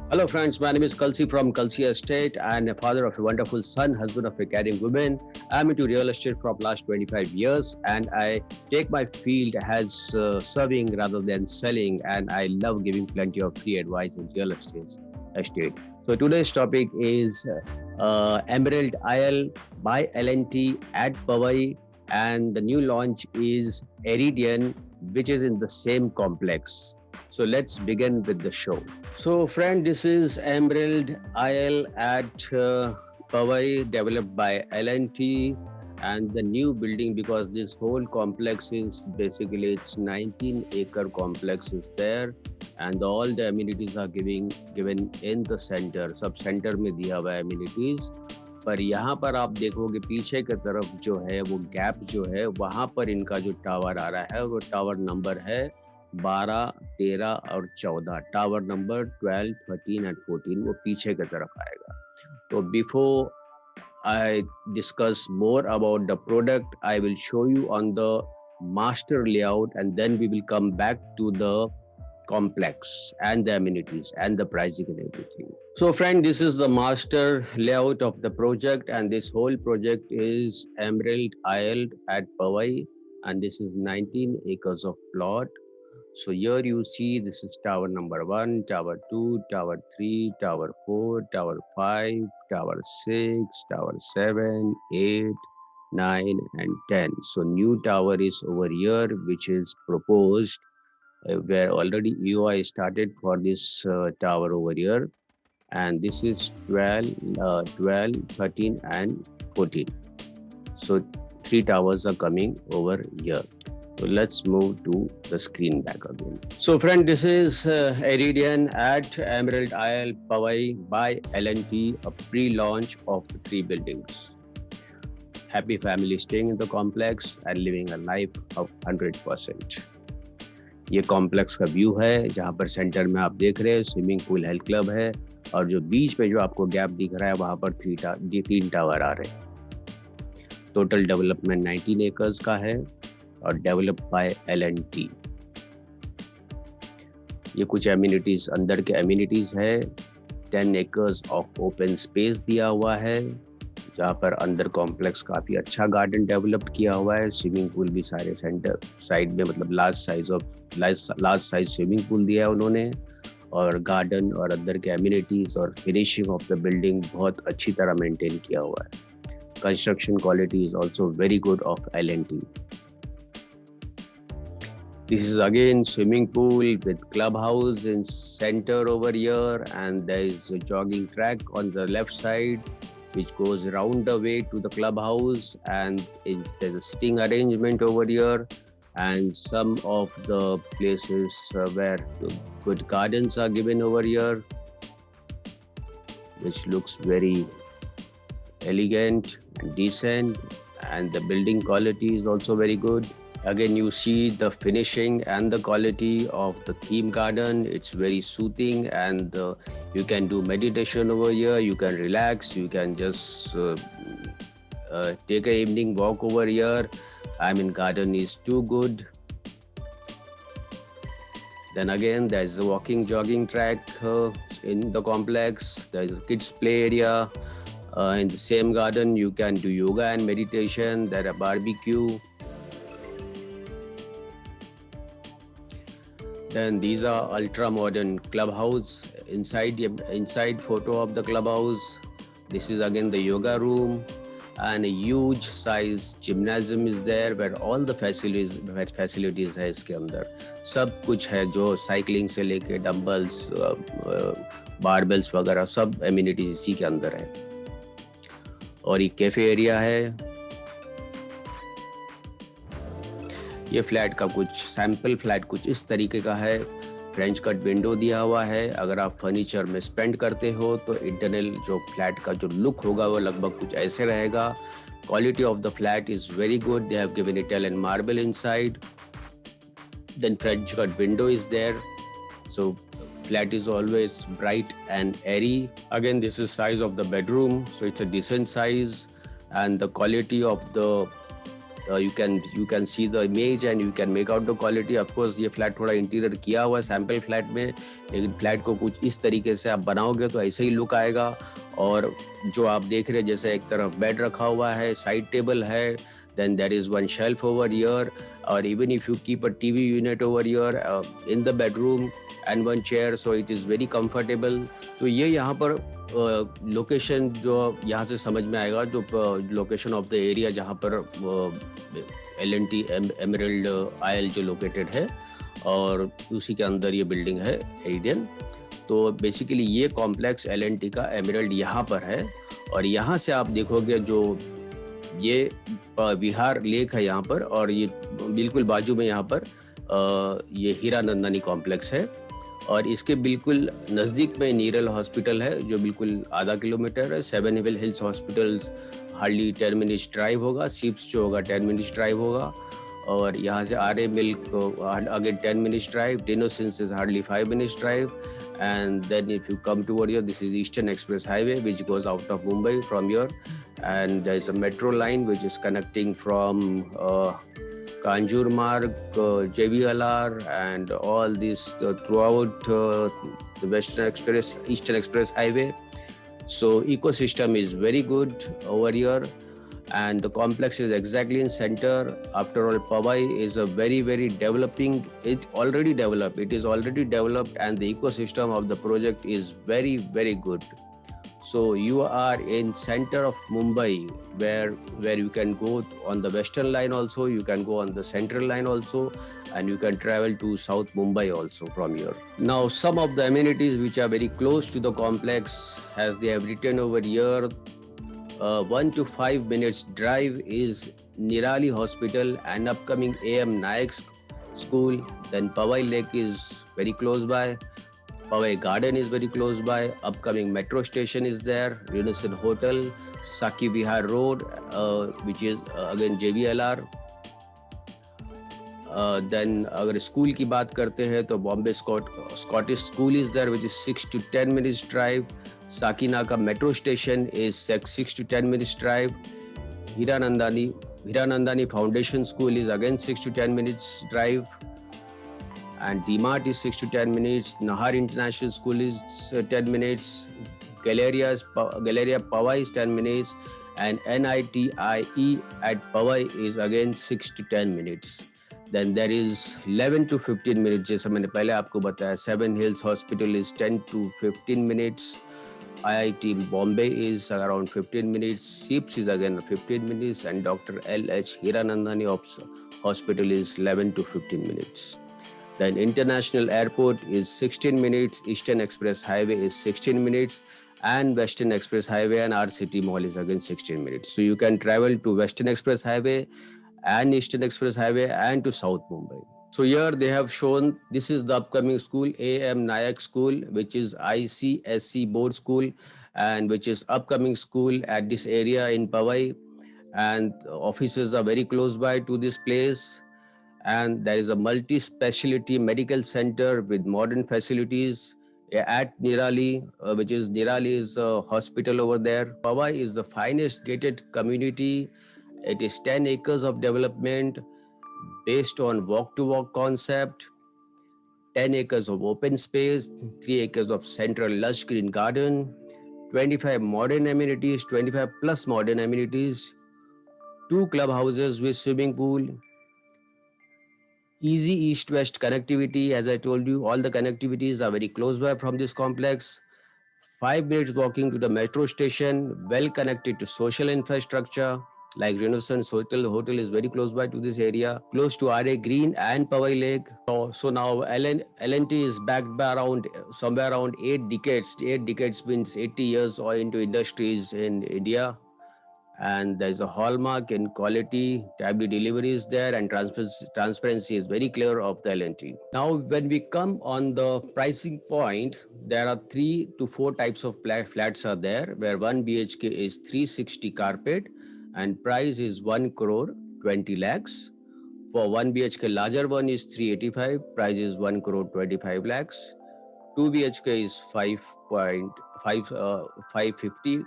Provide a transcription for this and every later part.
Hello friends, my name is Kalsi from Kalsi Estate and a father of a wonderful son, husband of a caring woman. I'm into real estate from last 25 years and I take my field as serving rather than selling, and I love giving plenty of free advice in real estate. So today's topic is Emerald Isle by LNT at Powai, and the new launch is Veridian, which is in the same complex. So let's begin with the show. So, friend, this is Emerald Isle at Powai, developed by LNT, and the new building, because this whole complex is basically it's 19-acre complex is there, and all the amenities are given in the center. सब center में दिया हुआ है amenities. पर यहाँ पर आप देखोगे पीछे की तरफ जो है वो गैप जो है वहाँ पर इनका जो टावर आ रहा है वो टावर नंबर है 12, 13 और 14. टावर नंबर 12, 13 एंड 14 वो पीछे की तरफ आएगा. तो before I discuss more about the product, I will show you on the master layout, and then we will come back to the complex and the amenities and the pricing and everything. So friend, this is the master layout of the project, and this whole project is Emerald Isle at Powai, and this is 19 acres of plot. So here you see this is tower number 1, tower 2, tower 3, tower 4, tower 5, tower 6, tower 7, 8, 9 and 10. So new tower is over here which is proposed, where already EOI started for this tower over here, and this is 12, 13 and 14. So 3 towers are coming over here. So let's move to the screen back again. So friend, this is Veridian at Emerald Isle Powai by L&T, a pre-launch of the 3 buildings. Happy family staying in the complex and living a life of 100%. ये complex का view है जहाँ पर centre में आप देख रहे हैं स्विमिंग पूल, हेल्थ क्लब है, और जो बीच में जो आपको गैप दिख रहा है वहाँ पर 3 टावर आ रहे हैं. टोटल डेवलपमेंट 19 एकर्स का है और डेवलप बाय L&T. ये कुछ एमिनिटीज अंदर के एमिनिटीज है. 10 एकर्स ऑफ ओपन स्पेस दिया हुआ है जहाँ पर अंदर कॉम्प्लेक्स काफी अच्छा गार्डन डेवलप किया हुआ है. स्विमिंग पूल भी सारे सेंटर साइड में, मतलब लार्ज साइज स्विमिंग पूल दिया है उन्होंने, और गार्डन और अंदर के एमिनिटीज और फिनिशिंग ऑफ द बिल्डिंग बहुत अच्छी तरह मेंटेन किया हुआ है. Construction quality is also very good of L&T. This is again swimming pool with clubhouse in center over here, and there is a jogging track on the left side which goes round the way to the clubhouse, and there's a sitting arrangement over here, and some of the places where good gardens are given over here, which looks very elegant and decent, and the building quality is also very good. Again, you see the finishing and the quality of the theme garden. It's very soothing, and you can do meditation over here. You can relax. You can just take an evening walk over here. I mean, garden is too good. Then again, there's a walking jogging track in the complex. There's a kids play area. In the same garden, you can do yoga and meditation. There are barbecue. Then these are ultra modern clubhouse. Inside photo of the clubhouse. This is again the yoga room, and a huge size gymnasium is there where all the facilities है इसके अंदर. सब कुछ है जो cycling से लेके dumbbells, बारबेल्स वगैरह सब एमिनिटीज इसी के अंदर है. और ये कैफे एरिया है. ये फ्लैट का कुछ सैंपल फ्लैट कुछ इस तरीके का है. फ्रेंच कट विंडो दिया हुआ है. अगर आप फर्नीचर में स्पेंड करते हो तो इंटरनल जो फ्लैट का जो लुक होगा वो लगभग कुछ ऐसे रहेगा. Quality of the flat is very good. They have given it and marble inside. Then French cut window is there. So flat is always bright and airy. Again, this is size of the bedroom, so it's a decent size, and the quality of the you can see the image and you can make out the quality. Of course ये flat थोड़ा interior किया हुआ है sample flat में, लेकिन flat को कुछ इस तरीके से आप बनाओगे तो ऐसे ही लुक आएगा. और जो आप देख रहे हैं जैसे एक तरफ बेड रखा हुआ है, साइड टेबल है, then there is one shelf over here, or even if you keep a TV unit over here in the bedroom and one chair, so it is very comfortable. तो ये यहाँ पर location जो यहाँ से समझ में आएगा, जो लोकेशन ऑफ द एरिया जहाँ पर L&T एमरल्ड आयल जो लोकेटेड है, और उसी के अंदर ये बिल्डिंग है वेरिडियन. तो बेसिकली ये कॉम्प्लेक्स L&T का एमरल्ड यहाँ पर है. और यहाँ से आप देखोगे जो ये विहार लेक है यहाँ पर, और ये बिल्कुल बाजू में यहाँ पर ये हीरानंदानी कॉम्प्लेक्स है. और इसके बिल्कुल नज़दीक में नीरल हॉस्पिटल है जो बिल्कुल आधा किलोमीटर है. 7 hills hospitals hardly 10 minutes drive होगा. सिप्स जो होगा 10 मिनट्स ड्राइव होगा. और यहाँ से RA milk again 10 minutes drive. डिनोसिंस is hardly 5 minutes drive. And then if you come toward here, this is Eastern Express Highway which goes out of Mumbai from here, and there is a metro line which is connecting from Kanjur Marg, JVLR, and all this throughout the Eastern Express Highway. So ecosystem is very good over here, and the complex is exactly in center. After all, Powai is a very, very developing. It's already developed. It is already developed, and the ecosystem of the project is very, very good. So you are in center of Mumbai, where you can go on the western line also, you can go on the central line also, and you can travel to South Mumbai also from here. Now, some of the amenities which are very close to the complex, as they have written over here, 1 to 5 minutes drive is Nirali Hospital and upcoming A.M. Naik School. Then Powai Lake is very close by. Powai Garden is very close by. Upcoming metro station is there. Unison Hotel, Saki Vihar Road, which is again JVLR. Then अगर school की बात करते हैं तो Bombay Scottish school is there which is 6 to 10 minutes drive. Sakinaka metro station is 6 to 10 minutes drive. Hiranandani Foundation School is again 6 to 10 minutes drive. And DMart is 6 to 10 minutes. Nahar International School is 10 minutes. Galleria Powai is 10 minutes. And NITIE at Powai is again 6 to 10 minutes. Then there is 11 to 15 minutes, जैसा मैंने पहले आपको बताया. 7 Hills Hospital is 10 to 15 minutes. IIT Bombay is around 15 minutes. SIPS is again 15 minutes. And Dr. L.H. Hiranandani Hospital is 11 to 15 minutes. Then International Airport is 16 minutes. Eastern Express Highway is 16 minutes. And Western Express Highway and RCT Mall is again 16 minutes. So you can travel to Western Express Highway and Eastern Express Highway and to South Mumbai. So here they have shown, this is the upcoming school, A.M. Naik School, which is ICSC board school, and which is upcoming school at this area in Powai. And offices are very close by to this place. And there is a multi-specialty medical center with modern facilities at Nirali, which is Nirali is a hospital over there. Powai is the finest gated community. It is 10 acres of development based on walk-to-walk concept, 10 acres of open space, 3 acres of central lush green garden, 25 modern amenities, 25 plus modern amenities, 2 clubhouses with swimming pool, easy east-west connectivity. As I told you, all the connectivities are very close by from this complex. 5 minutes walking to the metro station, well connected to social infrastructure like Renaissance Hotel is very close by to this area, close to RA Green and Powai Lake. So now L&T is backed by somewhere around 8 decades. 8 decades means 80 years or into industries in India. And there's a hallmark in quality, timely delivery is there, and transparency is very clear of the L&T. Now, when we come on the pricing point, there are 3 to 4 types of flats are there, where 1 BHK is 360 carpet, and price is 1 crore 20 lakhs. For 1 BHK larger one is 385, price is 1 crore 25 lakhs. 2 BHK is 550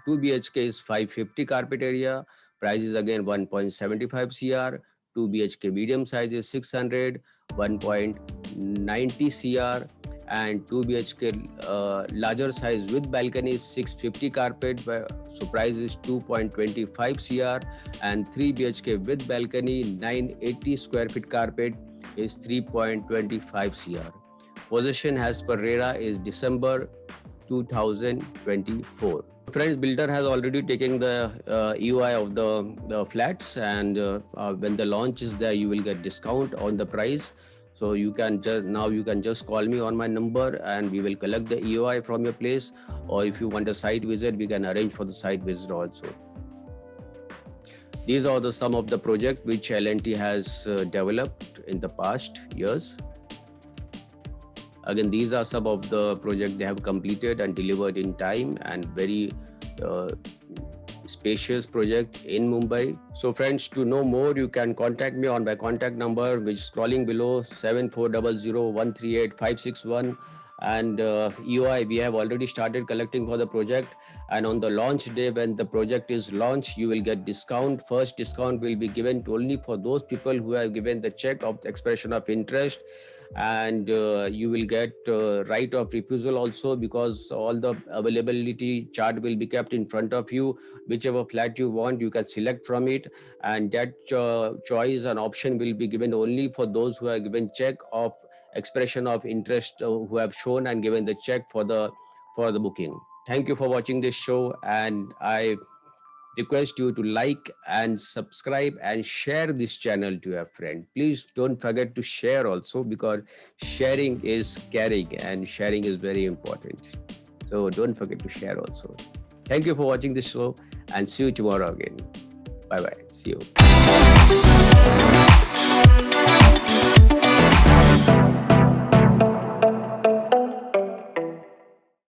2 BHK is 550 carpet area, Price is again 1.75 CR. 2 BHK medium size is 600, 1.90 CR, and 2 BHK larger size with balcony is 650 carpet. So price is 2.25 CR, and 3 BHK with balcony 980 square feet carpet is 3.25 CR. Possession as per RERA is December 2024. Friends, builder has already taken the EOI of the flats, and when the launch is there, you will get discount on the price. So you can just call me on my number, and we will collect the EOI from your place. Or if you want a site visit, we can arrange for the site visit also. These are some of the projects which L&T has developed in the past years. Again, these are some of the projects they have completed and delivered in time, and very spacious project in Mumbai. So friends, to know more, you can contact me on my contact number, which is scrolling below, 7400138561. And EOI, we have already started collecting for the project. And on the launch day, when the project is launched, you will get discount. First discount will be given only for those people who have given the check of the expression of interest. And you will get right of refusal also, because all the availability chart will be kept in front of you. Whichever flat you want, you can select from it, and that choice and option will be given only for those who have given check of expression of interest, who have shown and given the check for the booking. Thank you for watching this show, and I request you to like and subscribe and share this channel to your friend. Please don't forget to share also, because sharing is caring, and sharing is very important. So don't forget to share also. Thank you for watching this show, and see you tomorrow again. Bye bye. See you.